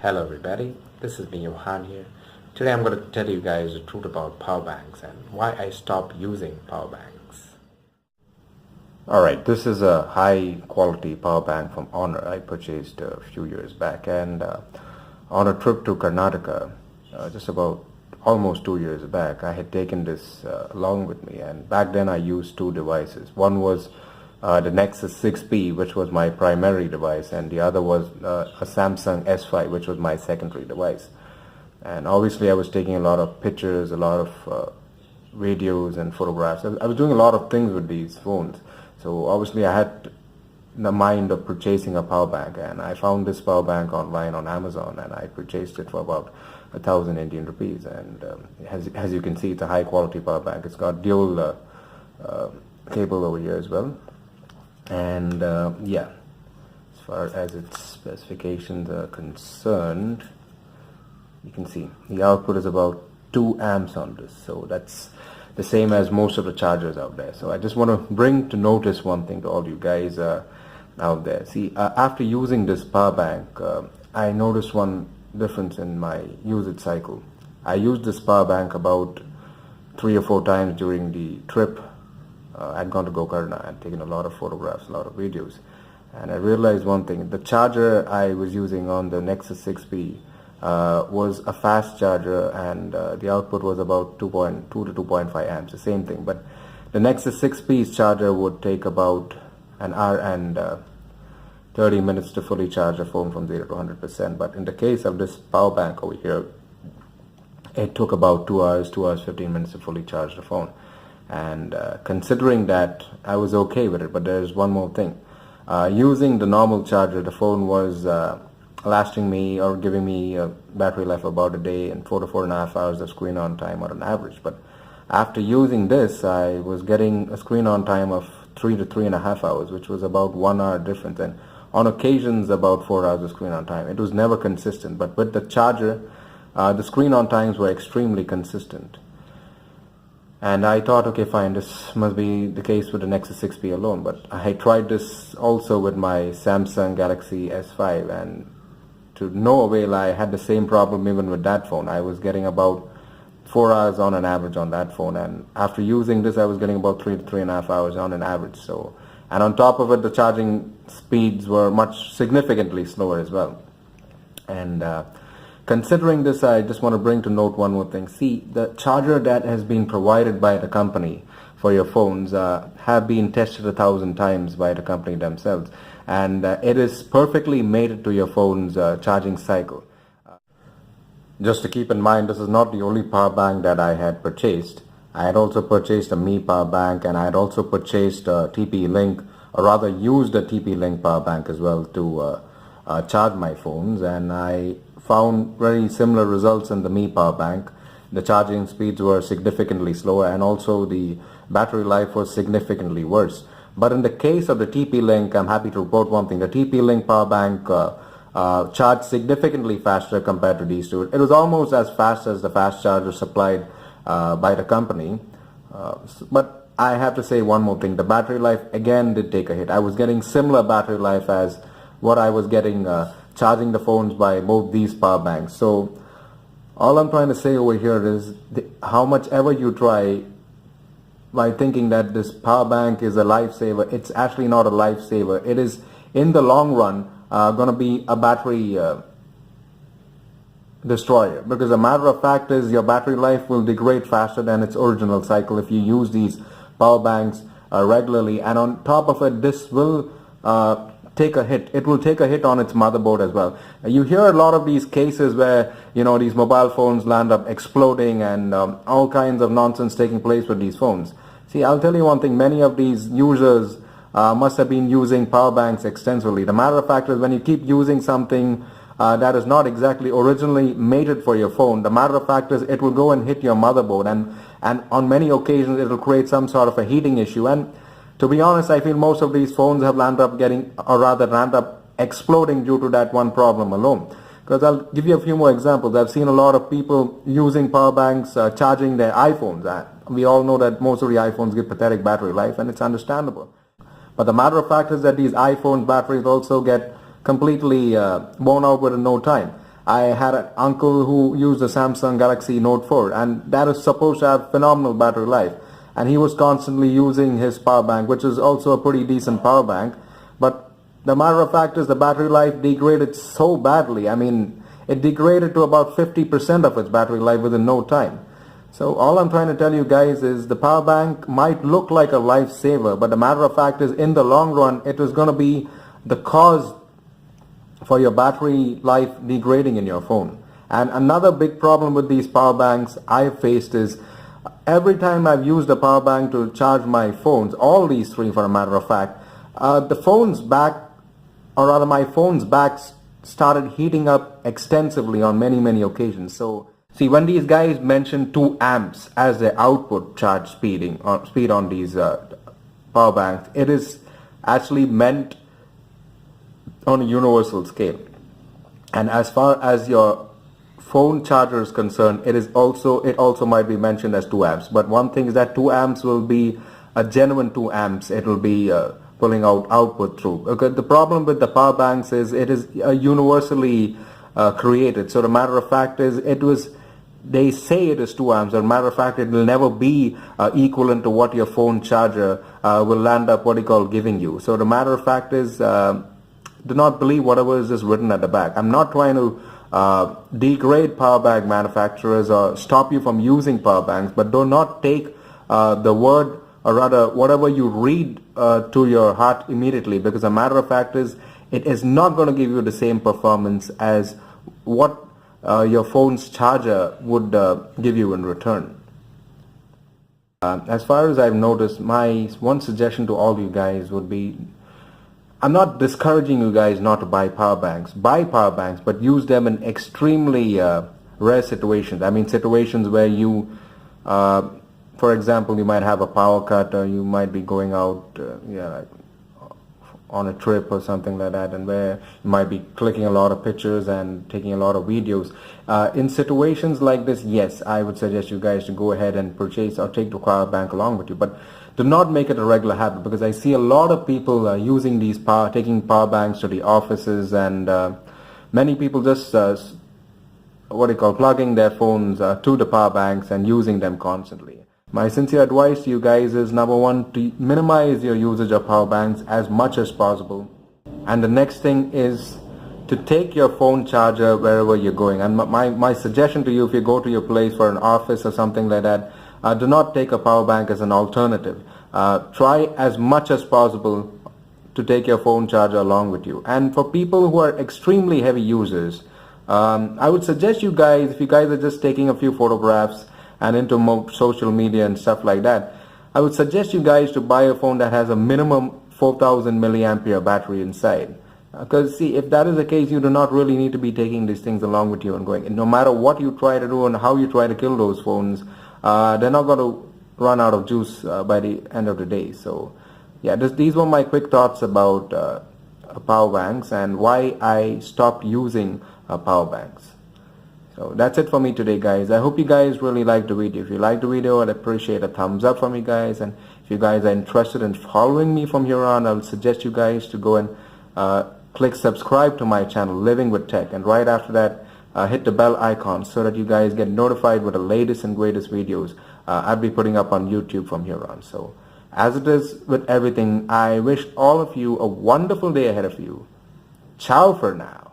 Hello everybody, this is me Johan here. Today I'm going to tell you guys the truth about power banks and why I stopped using power banks. Alright, this is a high quality power bank from Honor I purchased a few years back, and on a trip to Karnataka just about almost 2 years back, I had taken this along with me, and back then I used two devices. One was the Nexus 6P, which was my primary device, and the other was a Samsung S5, which was my secondary device. And obviously I was taking a lot of pictures, a lot of videos and photographs. I was doing a lot of things with these phones, so obviously I had the mind of purchasing a power bank, and I found this power bank online on Amazon, and I purchased it for about 1,000 Indian rupees. And as you can see, it's a high quality power bank. It's got dual cable over here as well. And yeah, as far as its specifications are concerned, you can see the output is about 2 amps on this, so that's the same as most of the chargers out there. So I just want to bring to notice one thing to all you guys out there. See, after using this power bank, I noticed one difference in my usage cycle. I used this power bank about 3 or 4 times during the trip. I'd gone to Gokarna and taken a lot of photographs, a lot of videos, and I realized one thing: the charger I was using on the Nexus 6P was a fast charger, and the output was about 2.2 to 2.5 amps, the same thing. But the Nexus 6P's charger would take about an hour and 30 minutes to fully charge a phone from 0 to 100%. But in the case of this power bank over here, it took about 2 hours, 15 minutes to fully charge the phone. And considering that, I was okay with it. But there's one more thing. Using the normal charger, the phone was lasting me or giving me a battery life of about a day and 4 to 4.5 hours of screen on time on an average. But after using this, I was getting a screen on time of 3 to 3.5 hours, which was about 1 hour difference, and on occasions about 4 hours of screen on time. It was never consistent, but with the charger, the screen on times were extremely consistent. And I thought, okay, fine, this must be the case with the Nexus 6P alone. But I tried this also with my Samsung Galaxy S5, and to no avail. I had the same problem even with that phone. I was getting about 4 hours on an average on that phone, and after using this I was getting about 3 to 3.5 hours on an average. So, and on top of it, the charging speeds were much significantly slower as well. And considering this, I just want to bring to note one more thing. See, the charger that has been provided by the company for your phones have been tested 1,000 times by the company themselves, and it is perfectly mated to your phone's charging cycle. Just to keep in mind, this is not the only power bank that I had purchased. I had also purchased a Mi power bank, and I had also purchased a TP-Link, or rather used a TP-Link power bank as well to charge my phones, and I found very similar results in the Mi power bank. The charging speeds were significantly slower, and also the battery life was significantly worse. But in the case of the TP-Link, I'm happy to report one thing. The TP-Link power bank charged significantly faster compared to these two. It was almost as fast as the fast charger supplied by the company. But I have to say one more thing. The battery life again did take a hit. I was getting similar battery life as what I was getting charging the phones by both these power banks. So all I'm trying to say over here is how much ever you try by thinking that this power bank is a lifesaver, it's actually not a lifesaver. It is in the long run going to be a battery destroyer, because the matter of fact is your battery life will degrade faster than its original cycle if you use these power banks regularly. And on top of it, this will take a hit. It will take a hit on its motherboard as well. You hear a lot of these cases where, you know, these mobile phones land up exploding, and all kinds of nonsense taking place with these phones. See, I'll tell you one thing. Many of these users must have been using power banks extensively. The matter of fact is, when you keep using something that is not exactly originally mated for your phone, the matter of fact is it will go and hit your motherboard, and on many occasions it will create some sort of a heating issue. And to be honest, I feel most of these phones have landed up getting, or rather landed up exploding due to that one problem alone. Because I'll give you a few more examples. I've seen a lot of people using power banks charging their iPhones. We all know that most of the iPhones give pathetic battery life, and it's understandable. But the matter of fact is that these iPhone batteries also get completely worn out within no time. I had an uncle who used a Samsung Galaxy Note 4, and that is supposed to have phenomenal battery life, and he was constantly using his power bank, which is also a pretty decent power bank. But the matter of fact is the battery life degraded so badly. I mean, it degraded to about 50% of its battery life within no time. So all I'm trying to tell you guys is the power bank might look like a lifesaver, but the matter of fact is in the long run it is going to be the cause for your battery life degrading in your phone. And another big problem with these power banks I've faced is every time I've used a power bank to charge my phones, all these three for a matter of fact, the phone's back, or rather my phone's back started heating up extensively on many occasions. So see, when these guys mention 2 amps as the output charge speed on these power banks, it is actually meant on a universal scale. And as far as your phone charger is concerned, it also might be mentioned as 2 amps. But one thing is that 2 amps will be a genuine 2 amps. It will be pulling out output through. Okay, the problem with the power banks is it is universally created. So the matter of fact is they say it is 2 amps. As a matter of fact, it will never be equivalent to what your phone charger will land up giving you. So the matter of fact is do not believe whatever is just written at the back. I'm not trying to degrade power bank manufacturers or stop you from using power banks, but do not take the word, or rather whatever you read to your heart immediately, because the matter of fact is it is not going to give you the same performance as what your phone's charger would give you in return. As far as I've noticed, my one suggestion to all you guys would be, I'm not discouraging you guys not to buy power banks. Buy power banks, but use them in extremely rare situations. I mean, situations where you, for example, you might have a power cut, or you might be going out on a trip or something like that, and where you might be clicking a lot of pictures and taking a lot of videos. In situations like this, yes, I would suggest you guys to go ahead and purchase or take the power bank along with you. But do not make it a regular habit, because I see a lot of people using these taking power banks to the offices, and many people just plugging their phones to the power banks and using them constantly. My sincere advice to you guys is, number one, to minimize your usage of power banks as much as possible. And the next thing is to take your phone charger wherever you're going. And my suggestion to you, if you go to your place for an office or something like that, do not take a power bank as an alternative. Try as much as possible to take your phone charger along with you. And for people who are extremely heavy users, I would suggest you guys, if you guys are just taking a few photographs and into social media and stuff like that, I would suggest you guys to buy a phone that has a minimum 4000 milliampere battery inside. Because see, if that is the case, you do not really need to be taking these things along with you and going. And no matter what you try to do and how you try to kill those phones, they're not going to run out of juice by the end of the day. So yeah, these were my quick thoughts about power banks and why I stopped using power banks. So that's it for me today, guys. I hope you guys really liked the video. If you liked the video, I'd appreciate a thumbs up from you guys. And if you guys are interested in following me from here on, I would suggest you guys to go and click subscribe to my channel, Living with Tech. And right after that, hit the bell icon so that you guys get notified with the latest and greatest videos I'll be putting up on YouTube from here on. So as it is with everything, I wish all of you a wonderful day ahead of you. Ciao for now.